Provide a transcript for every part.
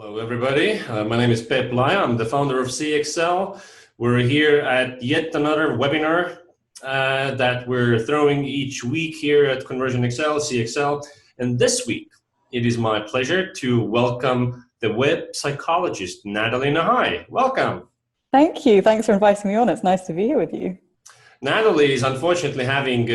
Hello, everybody. My name is Peep Laja. I'm the founder of CXL. We're here at yet another webinar that we're throwing each week here at Conversion Excel, CXL. And this week, it is my pleasure to welcome the Web Psychologist, Nathalie Nahai. Welcome. Thank you. Thanks for inviting me on. It's nice to be here with you. Nathalie is unfortunately having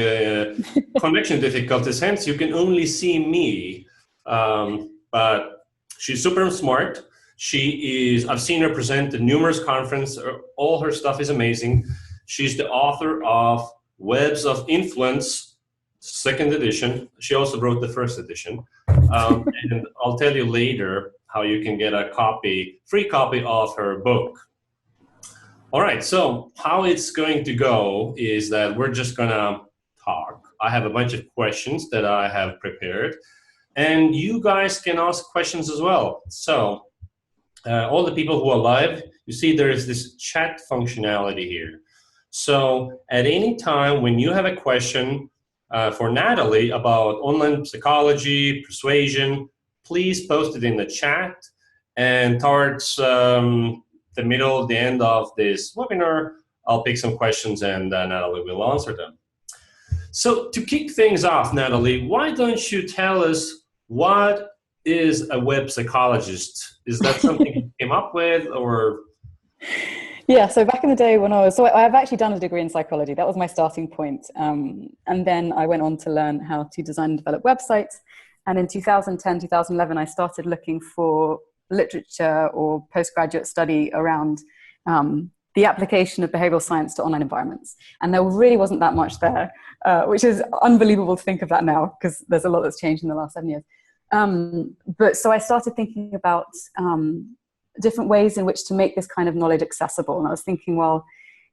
connection difficulties, hence you can only see me. But she's super smart. I've seen her present at numerous conferences. All her stuff is amazing. She's the author of Webs of Influence, second edition. She also wrote the first edition. And I'll tell you later how you can get a free copy of her book. All right, so how it's going to go is that we're just gonna talk. I have a bunch of questions that I have prepared. And you guys can ask questions as well. So all the people who are live, you see there is this chat functionality here. So at any time when you have a question for Nathalie about online psychology, persuasion, please post it in the chat. And towards the end of this webinar, I'll pick some questions and Nathalie will answer them. So to kick things off, Nathalie, why don't you tell us what is a web psychologist? Is that something you came up with, or? Yeah, so back in the day when I've actually done a degree in psychology. That was my starting point. And then I went on to learn how to design and develop websites. And in 2010, 2011, I started looking for literature or postgraduate study around the application of behavioral science to online environments. And there really wasn't that much there, which is unbelievable to think of that now, because there's a lot that's changed in the last 7 years. But so I started thinking about different ways in which to make this kind of knowledge accessible. And I was thinking, well,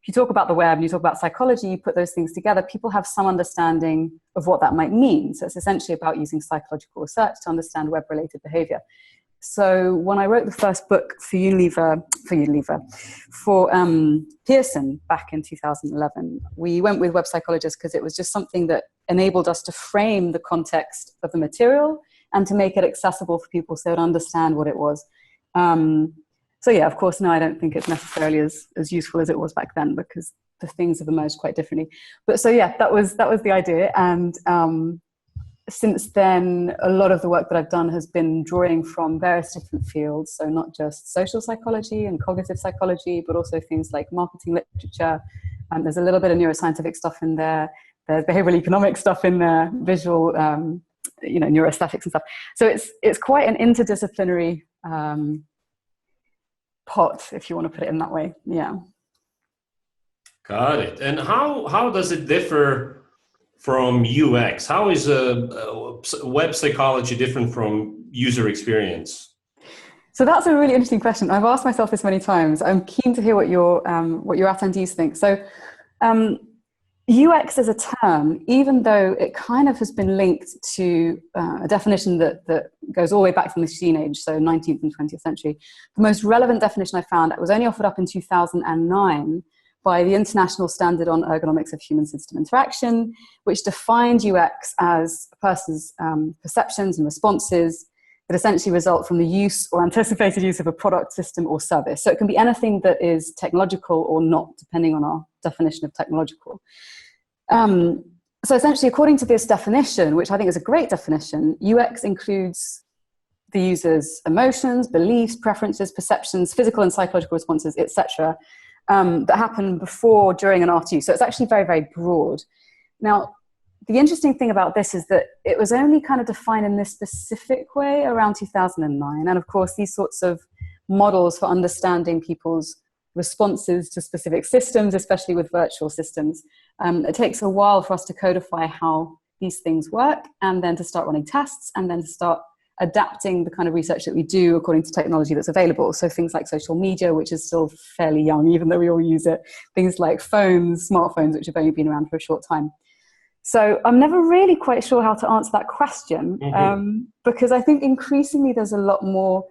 if you talk about the web and you talk about psychology, you put those things together, people have some understanding of what that might mean. So it's essentially about using psychological research to understand web-related behavior. So when I wrote the first book for Pearson back in 2011, we went with Web Psychologist because it was just something that enabled us to frame the context of the material and to make it accessible for people so they'd understand what it was. So yeah, of course, now I don't think it's necessarily as useful as it was back then because the things have emerged quite differently. But so yeah, that was the idea. And since then, a lot of the work that I've done has been drawing from various different fields. So not just social psychology and cognitive psychology, but also things like marketing literature. There's a little bit of neuroscientific stuff in there. There's behavioral economic stuff in there, visual, neuroaesthetics and stuff. So it's quite an interdisciplinary pot, if you want to put it in that way. Yeah. Got it. And how does it differ from UX? How is web psychology different from user experience? So that's a really interesting question. I've asked myself this many times. I'm keen to hear what your attendees think. So UX as a term, even though it kind of has been linked to a definition that goes all the way back from the machine age, so 19th and 20th century, the most relevant definition I found was only offered up in 2009 by the International Standard on Ergonomics of Human System Interaction, which defined UX as a person's perceptions and responses that essentially result from the use or anticipated use of a product, system, or service. So it can be anything that is technological or not, depending on our definition of technological. So essentially, according to this definition, which I think is a great definition, UX includes the user's emotions, beliefs, preferences, perceptions, physical and psychological responses, etc., that happen before, during, and after use. So it's actually very, very broad. Now, the interesting thing about this is that it was only kind of defined in this specific way around 2009. And of course, these sorts of models for understanding people's responses to specific systems, especially with virtual systems, it takes a while for us to codify how these things work, and then to start running tests, and then to start adapting the kind of research that we do according to technology that's available. So things like social media, which is still fairly young, even though we all use it. Things like phones, smartphones, which have only been around for a short time. So I'm never really quite sure how to answer that question, because I think increasingly there's a lot more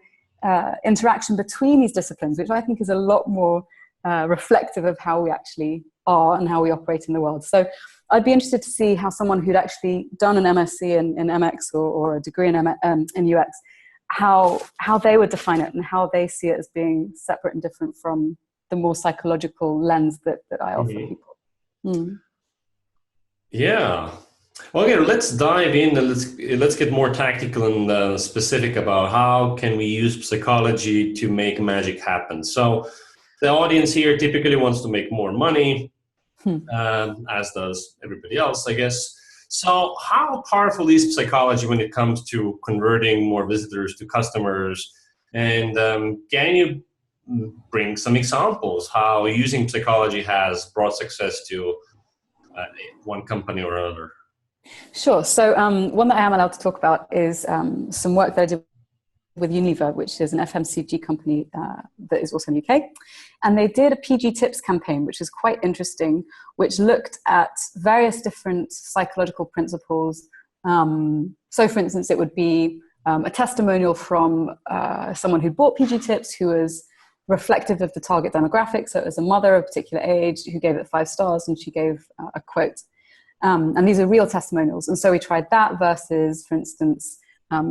interaction between these disciplines, which I think is a lot more reflective of how we actually are and how we operate in the world. So I'd be interested to see how someone who'd actually done an MSc in MX or a degree in UX how they would define it and how they see it as being separate and different from the more psychological lens that I offer people. Mm. Yeah. Well, okay, let's dive in and let's get more tactical and specific about how can we use psychology to make magic happen. So the audience here typically wants to make more money, as does everybody else, I guess. So how powerful is psychology when it comes to converting more visitors to customers? And can you bring some examples how using psychology has brought success to one company or another? Sure. So one that I am allowed to talk about is some work that I did with Unilever, which is an FMCG company that is also in the UK. And they did a PG Tips campaign, which is quite interesting, which looked at various different psychological principles. So for instance, it would be a testimonial from someone who bought PG Tips who was reflective of the target demographic. So it was a mother of a particular age who gave it 5 stars, and she gave a quote. And these are real testimonials. And so we tried that versus, for instance,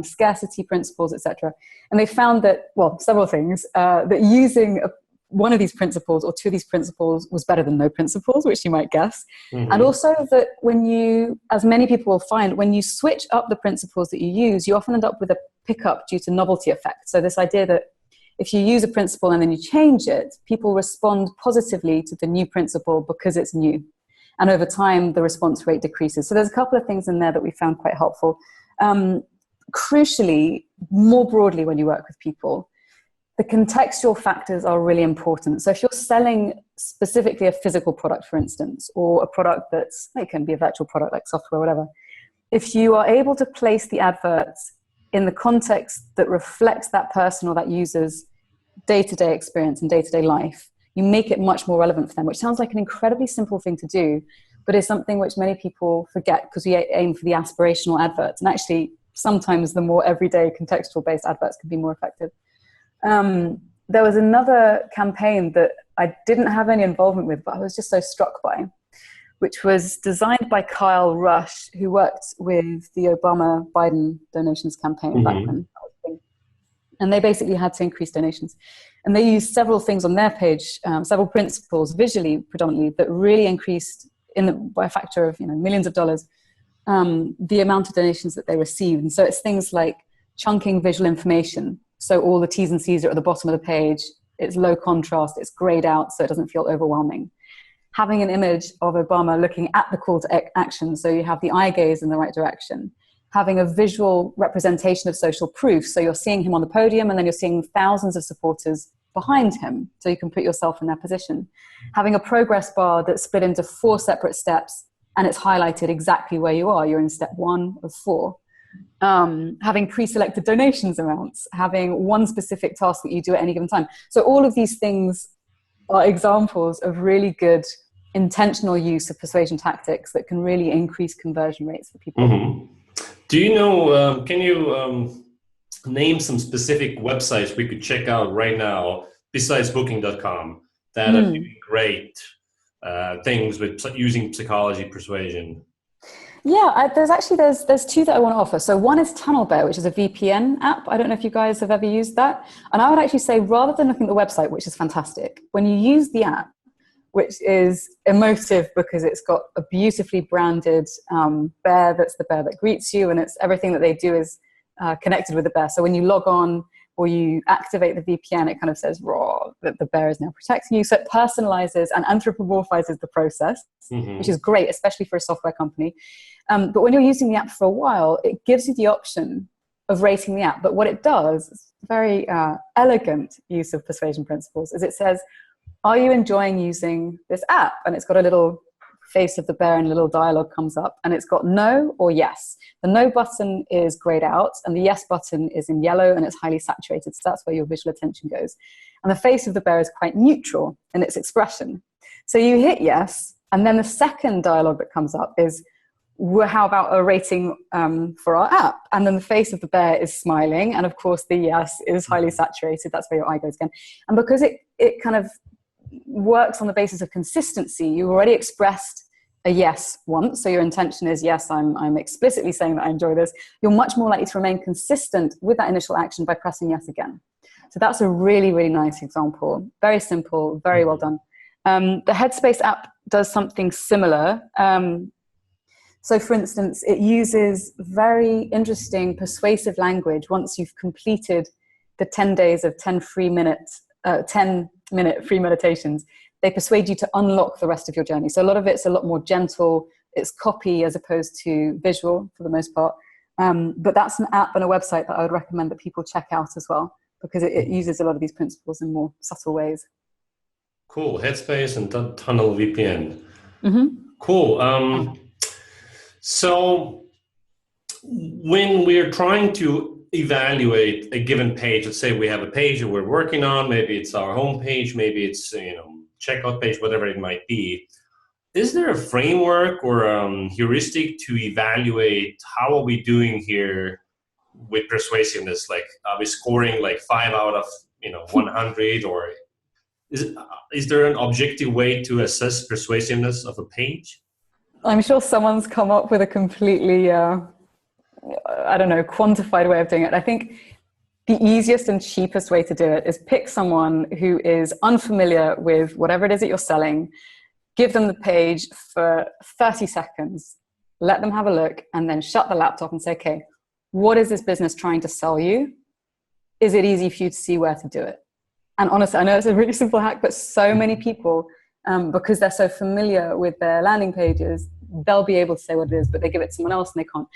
scarcity principles, etc. And they found that, well, several things, that using one of these principles or 2 of these principles was better than no principles, which you might guess. And also that when you, as many people will find, when you switch up the principles that you use, you often end up with a pickup due to novelty effect. So this idea that if you use a principle and then you change it, people respond positively to the new principle because it's new. And over time, the response rate decreases. So there's a couple of things in there that we found quite helpful. Crucially, more broadly when you work with people, the contextual factors are really important. So if you're selling specifically a physical product, for instance, or a product that's, it can be a virtual product like software, whatever, if you are able to place the adverts in the context that reflects that person or that user's day-to-day experience and day-to-day life, you make it much more relevant for them, which sounds like an incredibly simple thing to do, but is something which many people forget because we aim for the aspirational adverts. And actually, sometimes the more everyday contextual-based adverts can be more effective. There was another campaign that I didn't have any involvement with, but I was just so struck by, which was designed by Kyle Rush, who worked with the Obama-Biden donations campaign back when. And they basically had to increase donations. And they used several things on their page, several principles, visually predominantly, that really increased by a factor of millions of dollars, the amount of donations that they received. And so it's things like chunking visual information. So all the T's and C's are at the bottom of the page. It's low contrast. It's grayed out so it doesn't feel overwhelming. Having an image of Obama looking at the call to action, so you have the eye gaze in the right direction. Having a visual representation of social proof, so you're seeing him on the podium and then you're seeing thousands of supporters behind him, so you can put yourself in their position. Having a progress bar that's split into 4 separate steps and it's highlighted exactly where you are. You're in step 1 of 4. Having pre-selected donations amounts, having one specific task that you do at any given time. So all of these things are examples of really good intentional use of persuasion tactics that can really increase conversion rates for people. Do you know, can you name some specific websites we could check out right now besides booking.com that are doing great things with using psychology persuasion? Yeah, there's 2 that I want to offer. So one is TunnelBear, which is a VPN app. I don't know if you guys have ever used that. And I would actually say, rather than looking at the website, which is fantastic, when you use the app, which is emotive because it's got a beautifully branded bear that's the bear that greets you, and it's everything that they do is connected with the bear. So when you log on or you activate the VPN, it kind of says, raw, that the bear is now protecting you. So it personalizes and anthropomorphizes the process, which is great, especially for a software company. But when you're using the app for a while, it gives you the option of rating the app. But what it does, it's a very elegant use of persuasion principles, is it says, are you enjoying using this app? And it's got a little face of the bear and a little dialogue comes up, and it's got no or yes. The no button is grayed out and the yes button is in yellow and it's highly saturated. So that's where your visual attention goes. And the face of the bear is quite neutral in its expression. So you hit yes, and then the second dialogue that comes up is, well, how about a rating for our app? And then the face of the bear is smiling, and of course the yes is highly saturated. That's where your eye goes again. And because it kind of works on the basis of consistency, you already expressed a yes once, so your intention is, yes, I'm explicitly saying that I enjoy this, you're much more likely to remain consistent with that initial action by pressing yes again. So that's a really, really nice example. Very simple, very well done. The Headspace app does something similar. So for instance, it uses very interesting persuasive language once you've completed the 10 days of 10-minute free meditations. They persuade you to unlock the rest of your journey. So a lot of it's a lot more gentle. It's copy as opposed to visual for the most part. But that's an app and a website that I would recommend that people check out as well, because it uses a lot of these principles in more subtle ways. Cool. Headspace and Tunnel VPN. Mm-hmm. Cool. So when we're trying to evaluate a given page, let's say we have a page that we're working on, maybe it's our home page, maybe it's checkout page, whatever it might be. Is there a framework or heuristic to evaluate how are we doing here with persuasiveness? Like, are we scoring like 5 out of 100, or is there an objective way to assess persuasiveness of a page? I'm sure someone's come up with a completely, quantified way of doing it. I think the easiest and cheapest way to do it is pick someone who is unfamiliar with whatever it is that you're selling, give them the page for 30 seconds, let them have a look, and then shut the laptop and say, okay, what is this business trying to sell you? Is it easy for you to see where to do it? And honestly, I know it's a really simple hack, but so many people, because they're so familiar with their landing pages, they'll be able to say what it is, but they give it to someone else and they can't.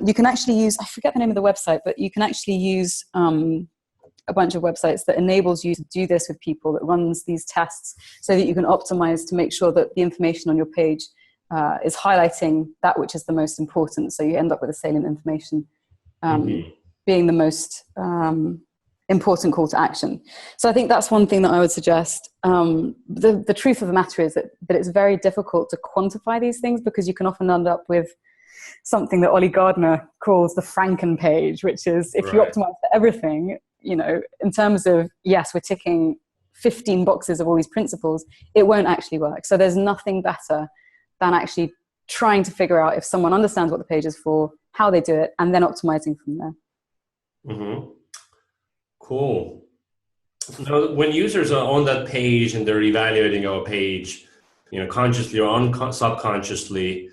You can actually use, I forget the name of the website, but you can actually use a bunch of websites that enables you to do this with people, that runs these tests so that you can optimize to make sure that the information on your page is highlighting that which is the most important. So you end up with the salient information being the most important call to action. So I think that's one thing that I would suggest. The truth of the matter is that it's very difficult to quantify these things, because you can often end up with something that Ollie Gardner calls the Franken page, which is if you optimize for everything, in terms of, yes, we're ticking 15 boxes of all these principles, it won't actually work. So there's nothing better than actually trying to figure out if someone understands what the page is for, how they do it, and then optimizing from there. Mm-hmm. Cool. Now, when users are on that page and they're evaluating our page, consciously or subconsciously,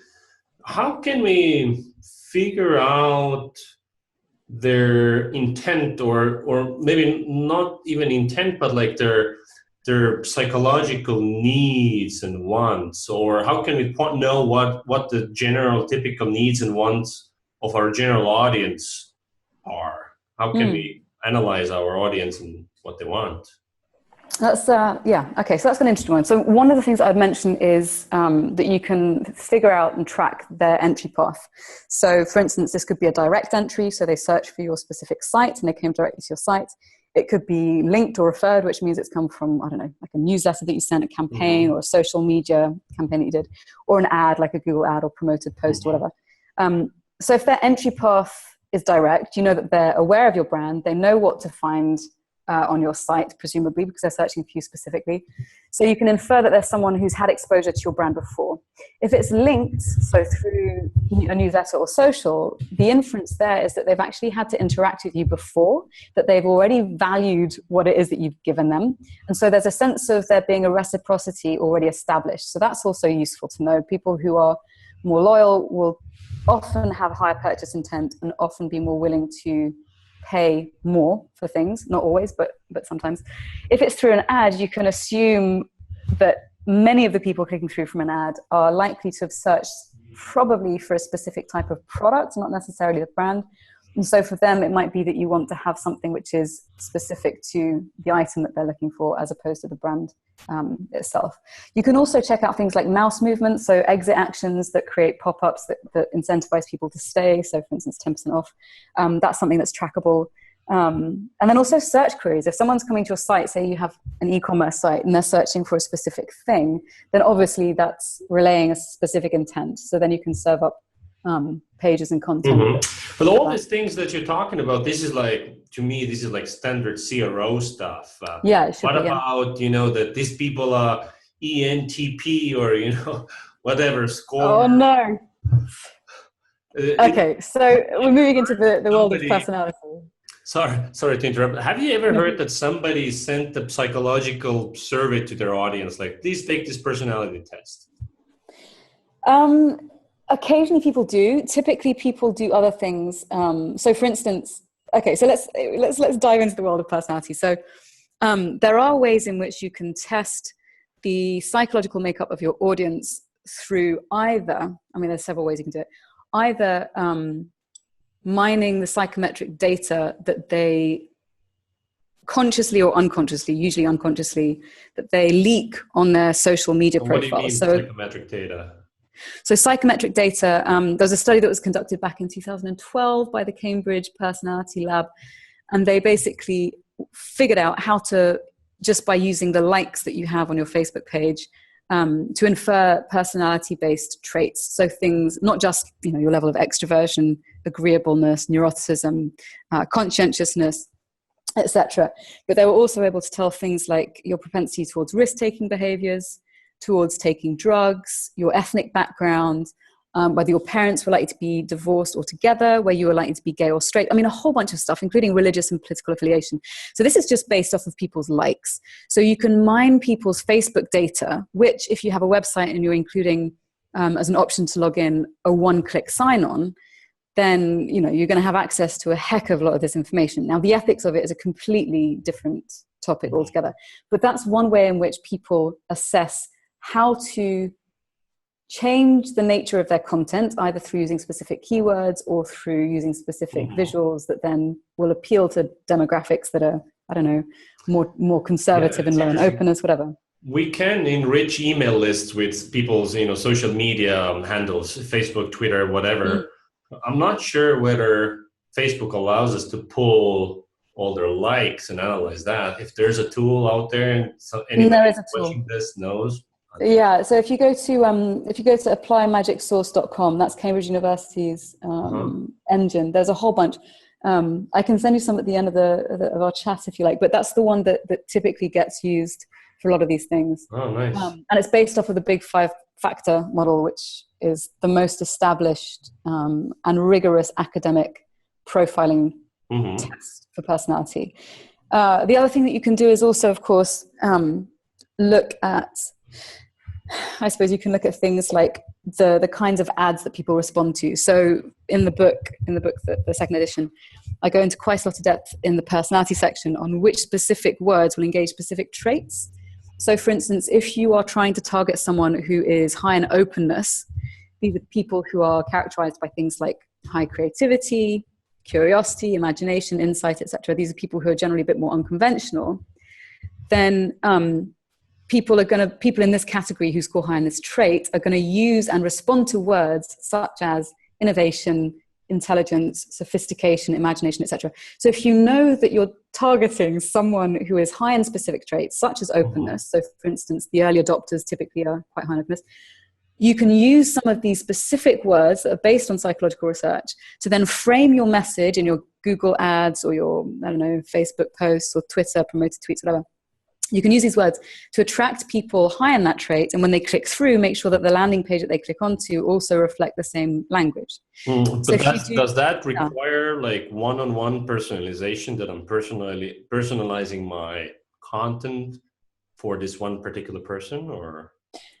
how can we figure out their intent, or maybe not even intent, but like their psychological needs and wants? Or how can we know what the general typical needs and wants of our general audience are? How can we analyze our audience and what they want? That's okay, so that's an interesting one. So one of the things I'd mention is that you can figure out and track their entry path. So for instance, this could be a direct entry, so they search for your specific site and they came directly to your site. It could be linked or referred, which means it's come from, I don't know, like a newsletter that you sent, a campaign, or a social media campaign that you did, or an ad, like a Google ad or promoted post or whatever. So if their entry path is direct, you know that they're aware of your brand, they know what to find on your site, presumably, because they're searching for you specifically. So you can infer that there's someone who's had exposure to your brand before. If it's linked, so through a newsletter or social, the inference there is that they've actually had to interact with you before, that they've already valued what it is that you've given them. And so there's a sense of there being a reciprocity already established. So that's also useful to know. People who are more loyal will often have higher purchase intent and often be more willing to pay more for things, not always, but sometimes. If it's through an ad, you can assume that many of the people clicking through from an ad are likely to have searched probably for a specific type of product, not necessarily the brand. And so for them, it might be that you want to have something which is specific to the item that they're looking for, as opposed to the brand itself. You can also check out things like mouse movements, so exit actions that create pop-ups that incentivize people to stay. So for instance, 10% off. That's something that's trackable. And then also search queries. If someone's coming to your site, say you have an e-commerce site and they're searching for a specific thing, then obviously that's relaying a specific intent. So then you can serve up pages and content. But all these things that you're talking about, this is like, to me, this is like standard CRO stuff. What about, that these people are ENTP or, whatever score. Oh no. Okay, so we're moving into the world of personality. Sorry to interrupt. Have you ever heard that somebody sent a psychological survey to their audience, like, please take this personality test? Occasionally people do. Typically people do other things. So for instance, okay, so let's dive into the world of personality. So there are ways in which you can test the psychological makeup of your audience through either, I mean, there's several ways you can do it, either mining the psychometric data that they consciously or unconsciously, usually unconsciously, that they leak on their social media profiles. What do you mean, psychometric data? So psychometric data, there was a study that was conducted back in 2012 by the Cambridge Personality Lab, and they basically figured out how to, just by using the likes that you have on your Facebook page, to infer personality-based traits. So things, not just your level of extroversion, agreeableness, neuroticism, conscientiousness, etc. But they were also able to tell things like your propensity towards risk-taking behaviors, towards taking drugs, your ethnic background, whether your parents were likely to be divorced or together, where you were likely to be gay or straight. I mean, a whole bunch of stuff, including religious and political affiliation. So this is just based off of people's likes. So you can mine people's Facebook data, which if you have a website and you're including as an option to log in a one-click sign-on, then you're going to have access to a heck of a lot of this information. Now, the ethics of it is a completely different topic altogether. But that's one way in which people assess how to change the nature of their content, either through using specific keywords or through using specific visuals that then will appeal to demographics that are, I don't know, more conservative and low in openness, whatever. We can enrich email lists with people's, social media handles, Facebook, Twitter, whatever. I'm not sure whether Facebook allows us to pull all their likes and analyze that. If there's a tool out there and anybody watching this knows. Yeah, so if you go to applyMagicSource.com, that's Cambridge University's engine. There's a whole bunch. I can send you some at the end of our chat if you like, but that's the one that typically gets used for a lot of these things. Oh, nice. And it's based off of the Big Five factor model, which is the most established and rigorous academic profiling test for personality. The other thing that you can do is also, of course, look at, I suppose you can look at things like the kinds of ads that people respond to. So in the book, the second edition, I go into quite a lot of depth in the personality section on which specific words will engage specific traits. So for instance, if you are trying to target someone who is high in openness, these are people who are characterized by things like high creativity, curiosity, imagination, insight, etc. These are people who are generally a bit more unconventional. Then people in this category who score high in this trait are going to use and respond to words such as innovation, intelligence, sophistication, imagination, etc. So if you know that you're targeting someone who is high in specific traits, such as openness, so for instance, the early adopters typically are quite high in openness, you can use some of these specific words that are based on psychological research to then frame your message in your Google ads or your, Facebook posts or Twitter promoted tweets, whatever. You can use these words to attract people high in that trait, and when they click through, make sure that the landing page that they click onto also reflect the same language. But does that require like one-on-one personalization, that I'm personalizing my content for this one particular person, or?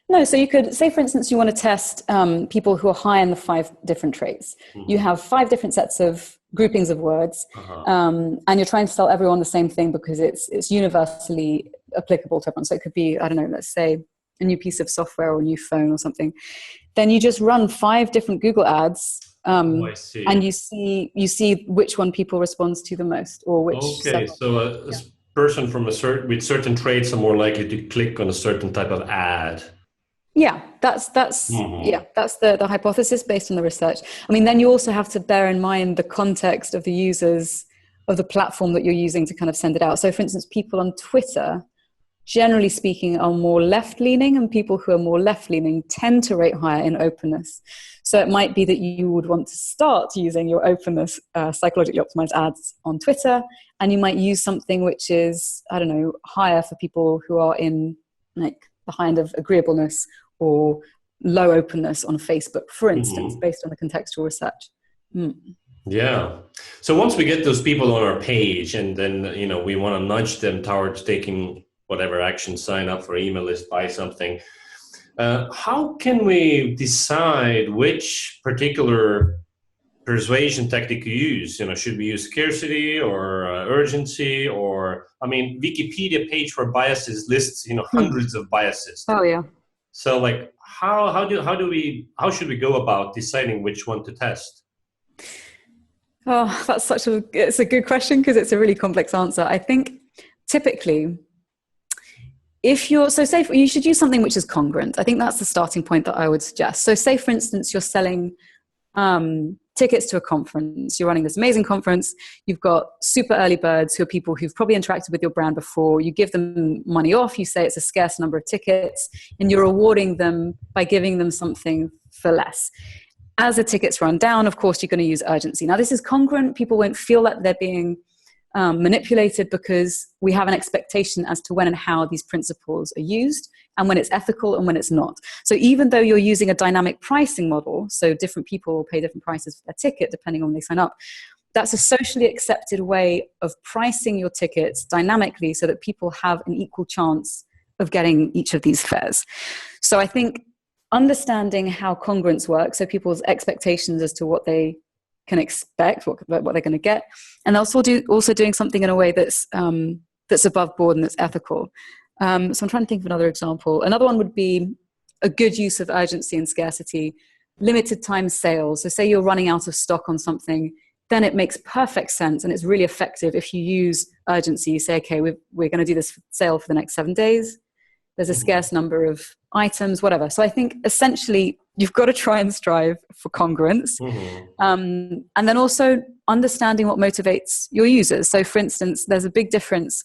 No, so you could say, for instance, you want to test people who are high in the 5 different traits. You have 5 different sets of groupings of words, and you're trying to tell everyone the same thing because it's universally applicable to everyone. So it could be, let's say a new piece of software or a new phone or something. Then you just run 5 different Google ads, and you see which one people respond to the most, or which. Okay, so a person with certain traits are more likely to click on a certain type of ad. Yeah, that's the hypothesis based on the research. I mean, then you also have to bear in mind the context of the users of the platform that you're using to kind of send it out. So for instance, people on Twitter, generally speaking, are more left-leaning, and people who are more left-leaning tend to rate higher in openness. So it might be that you would want to start using your openness psychologically optimized ads on Twitter, and you might use something which is, higher for people who are in like the high end of agreeableness or low openness on Facebook, for instance, Mm-hmm. based on the contextual research. Yeah. So once we get those people on our page, and then, we want to nudge them towards taking whatever action, sign up for email list, buy something, how can we decide which particular persuasion tactic you use? Should we use scarcity or urgency? Or, Wikipedia page for biases lists, hundreds of biases. Oh yeah. So like, how should we go about deciding which one to test? Oh, it's a good question, because it's a really complex answer. I think typically, you should use something which is congruent. I think that's the starting point that I would suggest. So say, for instance, you're selling tickets to a conference. You're running this amazing conference. You've got super early birds who are people who've probably interacted with your brand before. You give them money off. You say it's a scarce number of tickets, and you're rewarding them by giving them something for less. As the tickets run down, of course, you're going to use urgency. Now, this is congruent. People won't feel that they're being manipulated, because we have an expectation as to when and how these principles are used, and when it's ethical and when it's not. So even though you're using a dynamic pricing model, so different people will pay different prices for their ticket depending on when they sign up, that's a socially accepted way of pricing your tickets dynamically so that people have an equal chance of getting each of these fares. So I think understanding how congruence works, so people's expectations as to what they can expect, what they're going to get, and also doing something in a way that's above board and that's ethical. So I'm trying to think of another example. Another one would be a good use of urgency and scarcity, limited time sales. So say you're running out of stock on something, then it makes perfect sense, and it's really effective if you use urgency. You say, okay, we're going to do this sale for the next 7 days. There's a scarce number of items, whatever. So I think essentially you've got to try and strive for congruence. And then also understanding what motivates your users. So for instance, there's a big difference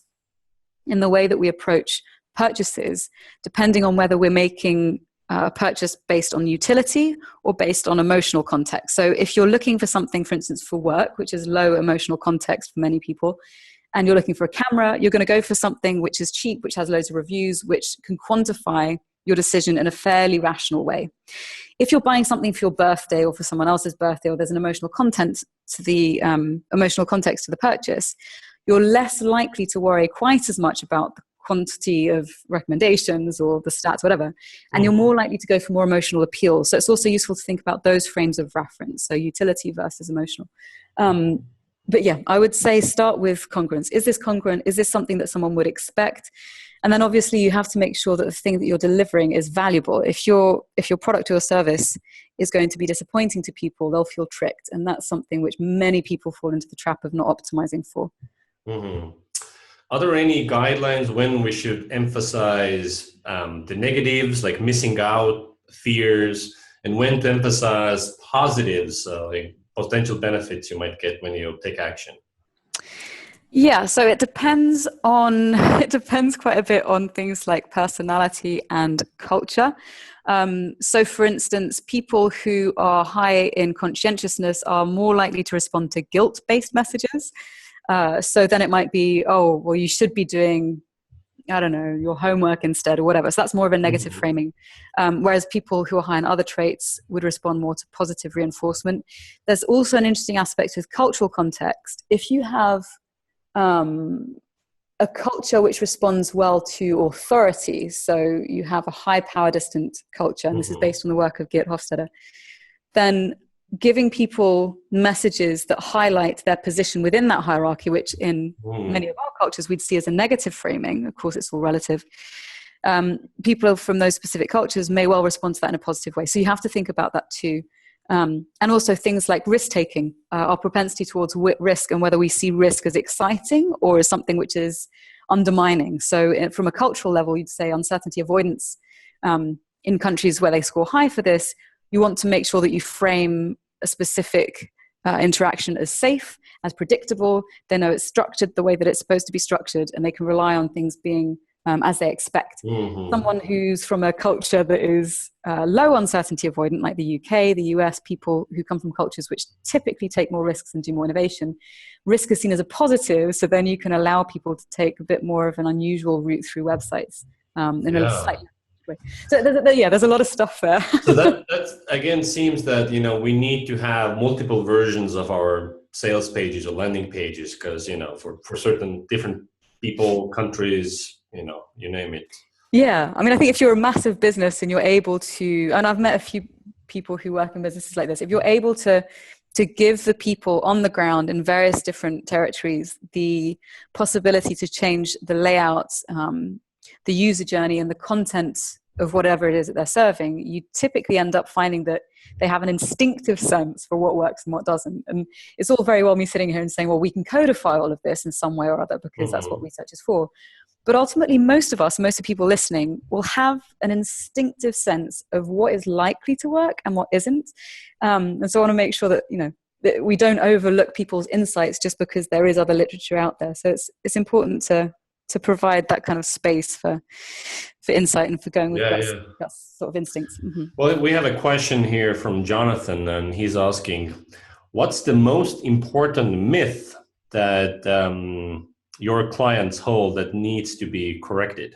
in the way that we approach purchases, depending on whether we're making a purchase based on utility or based on emotional context. So if you're looking for something, for instance, for work, which is low emotional context for many people, and you're looking for a camera, you're going to go for something which is cheap, which has loads of reviews, which can quantify your decision in a fairly rational way. If you're buying something for your birthday or for someone else's birthday, or there's an emotional context to the purchase, you're less likely to worry quite as much about the quantity of recommendations or the stats, whatever, and you're more likely to go for more emotional appeal. So it's also useful to think about those frames of reference, so utility versus emotional. But yeah, I would say start with congruence. Is this congruent? Is this something that someone would expect? And then obviously you have to make sure that the thing that you're delivering is valuable. If your product or service is going to be disappointing to people, they'll feel tricked. And that's something which many people fall into the trap of not optimizing for. Mm-hmm. Are there any guidelines when we should emphasize the negatives, like missing out, fears, and when to emphasize positives, like potential benefits you might get when you take action? Yeah, so it depends quite a bit on things like personality and culture. So for instance, people who are high in conscientiousness are more likely to respond to guilt-based messages. So then it might be, oh, well, you should be doing, I don't know, your homework instead or whatever. So that's more of a negative framing. Whereas people who are high in other traits would respond more to positive reinforcement. There's also an interesting aspect with cultural context. If you have a culture which responds well to authority, so you have a high power distant culture, and this is based on the work of Geert Hofstede, then giving people messages that highlight their position within that hierarchy, which in many of our cultures we'd see as a negative framing, of course it's all relative, people from those specific cultures may well respond to that in a positive way. So you have to think about that too. And also things like risk-taking, our propensity towards risk, and whether we see risk as exciting or as something which is undermining. So from a cultural level, you'd say uncertainty avoidance. In countries where they score high for this, you want to make sure that you frame a specific interaction as safe, as predictable. They know it's structured the way that it's supposed to be structured, and they can rely on things being as they expect. Someone who's from a culture that is low uncertainty avoidant, like the UK, the US, people who come from cultures which typically take more risks and do more innovation, risk is seen as a positive, so then you can allow people to take a bit more of an unusual route through websites in a slightly basically. So there's a lot of stuff there. So that again seems that, you know, we need to have multiple versions of our sales pages or landing pages, because, you know, for certain different people, countries, you know, you name it. Yeah, I mean, I think if you're a massive business and you're able to, and I've met a few people who work in businesses like this, if you're able to give the people on the ground in various different territories the possibility to change the layout, the user journey, and the content of whatever it is that they're serving, you typically end up finding that they have an instinctive sense for what works and what doesn't. And it's all very well me sitting here and saying, well, we can codify all of this in some way or other because that's what research is for. But ultimately, most of the people listening will have an instinctive sense of what is likely to work and what isn't. And so I want to make sure that, you know, that we don't overlook people's insights just because there is other literature out there. So it's important to provide that kind of space for insight and for going with that sort of instincts. Mm-hmm. Well, we have a question here from Jonathan, and he's asking, what's the most important myth that your clients hold that needs to be corrected?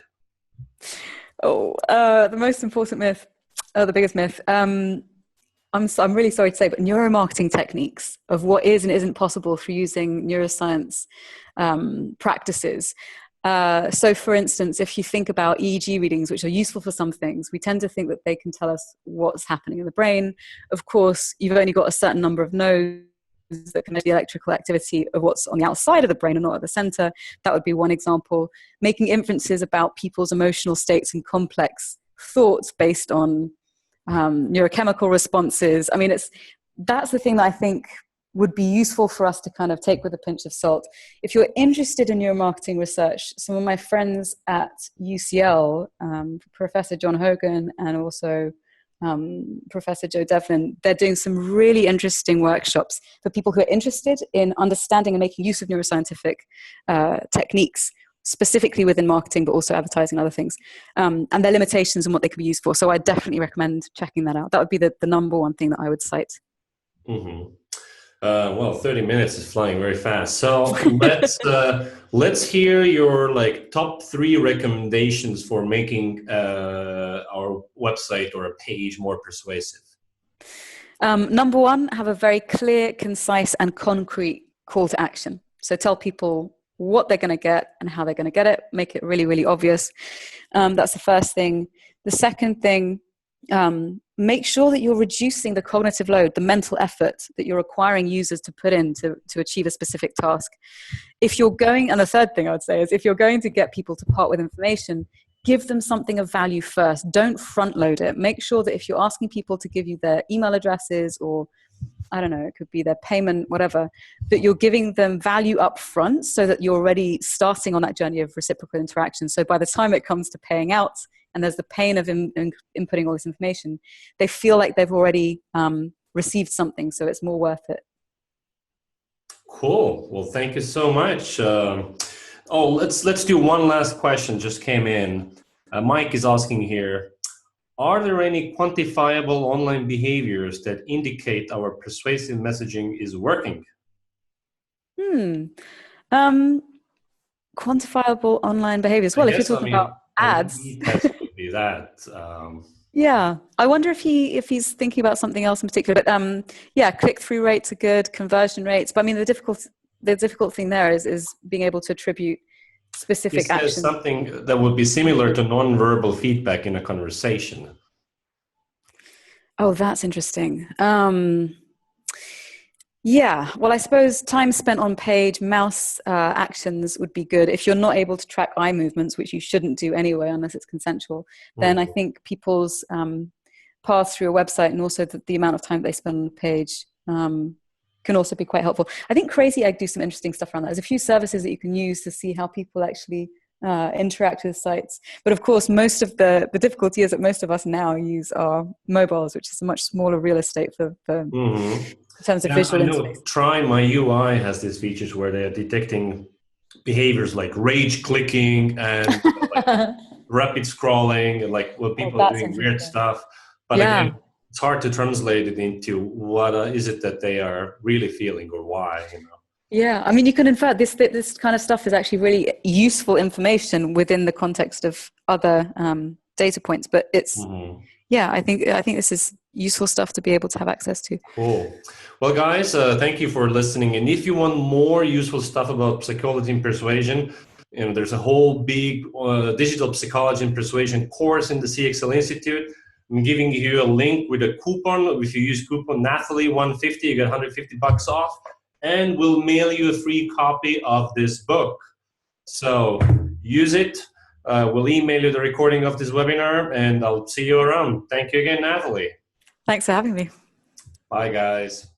The most important myth, the biggest myth. I'm really sorry to say, but neuromarketing techniques of what is and isn't possible through using neuroscience practices. So for instance, if you think about EEG readings, which are useful for some things, we tend to think that they can tell us what's happening in the brain. Of course, you've only got a certain number of nodes that can measure the electrical activity of what's on the outside of the brain and not at the center. That would be one example. Making inferences about people's emotional states and complex thoughts based on neurochemical responses. I mean, that's the thing that I think would be useful for us to kind of take with a pinch of salt. If you're interested in neuromarketing research, some of my friends at UCL, Professor John Hogan and also Professor Joe Devlin, they're doing some really interesting workshops for people who are interested in understanding and making use of neuroscientific techniques, specifically within marketing, but also advertising and other things, and their limitations and what they could be used for. So I definitely recommend checking that out. That would be the number one thing that I would cite. Mm-hmm. Well, 30 minutes is flying very fast. So let's hear your top 3 recommendations for making our website or a page more persuasive. Number 1, have a very clear, concise, and concrete call to action. So tell people what they're going to get and how they're going to get it. Make it really, really obvious. That's the first thing. The second thing, make sure that you're reducing the cognitive load, the mental effort that you're requiring users to put in to achieve a specific task. And the third thing I would say is, if you're going to get people to part with information, give them something of value first. Don't front load it. Make sure that if you're asking people to give you their email addresses, or I don't know, it could be their payment, whatever, that you're giving them value up front so that you're already starting on that journey of reciprocal interaction. So by the time it comes to paying out, and there's the pain of inputting all this information, they feel like they've already received something, so it's more worth it. Cool. Well, thank you so much. Let's do one last question. Just came in. Mike is asking here, are there any quantifiable online behaviors that indicate our persuasive messaging is working? Quantifiable online behaviors. Well, if you're talking about ads, would be that. Yeah, I wonder if he's thinking about something else in particular. But click-through rates are good, conversion rates. But I mean, the difficult thing there is being able to attribute specific action. Something that would be similar to non-verbal feedback in a conversation. Oh, that's interesting. Yeah, well, I suppose time spent on page, mouse actions would be good. If you're not able to track eye movements, which you shouldn't do anyway unless it's consensual, then I think people's path through a website and also the amount of time they spend on the page can also be quite helpful. I think Crazy Egg do some interesting stuff around that. There's a few services that you can use to see how people actually interact with sites. But of course, most of the difficulty is that most of us now use our mobiles, which is a much smaller real estate for in terms of visual interface. Try My UI has these features where they're detecting behaviors like rage clicking and rapid scrolling, and people are doing weird stuff. But again, it's hard to translate it into what is it that they are really feeling or why. Yeah, I mean, you can infer this kind of stuff is actually really useful information within the context of other data points, but it's, yeah, I think this is useful stuff to be able to have access to. Cool. Well, guys, thank you for listening. And if you want more useful stuff about psychology and persuasion, there's a whole big digital psychology and persuasion course in the CXL Institute. I'm giving you a link with a coupon. If you use coupon Nathalie150, you get $150 off, and we'll mail you a free copy of this book. So use it. We'll email you the recording of this webinar, and I'll see you around. Thank you again, Nathalie. Thanks for having me. Bye, guys.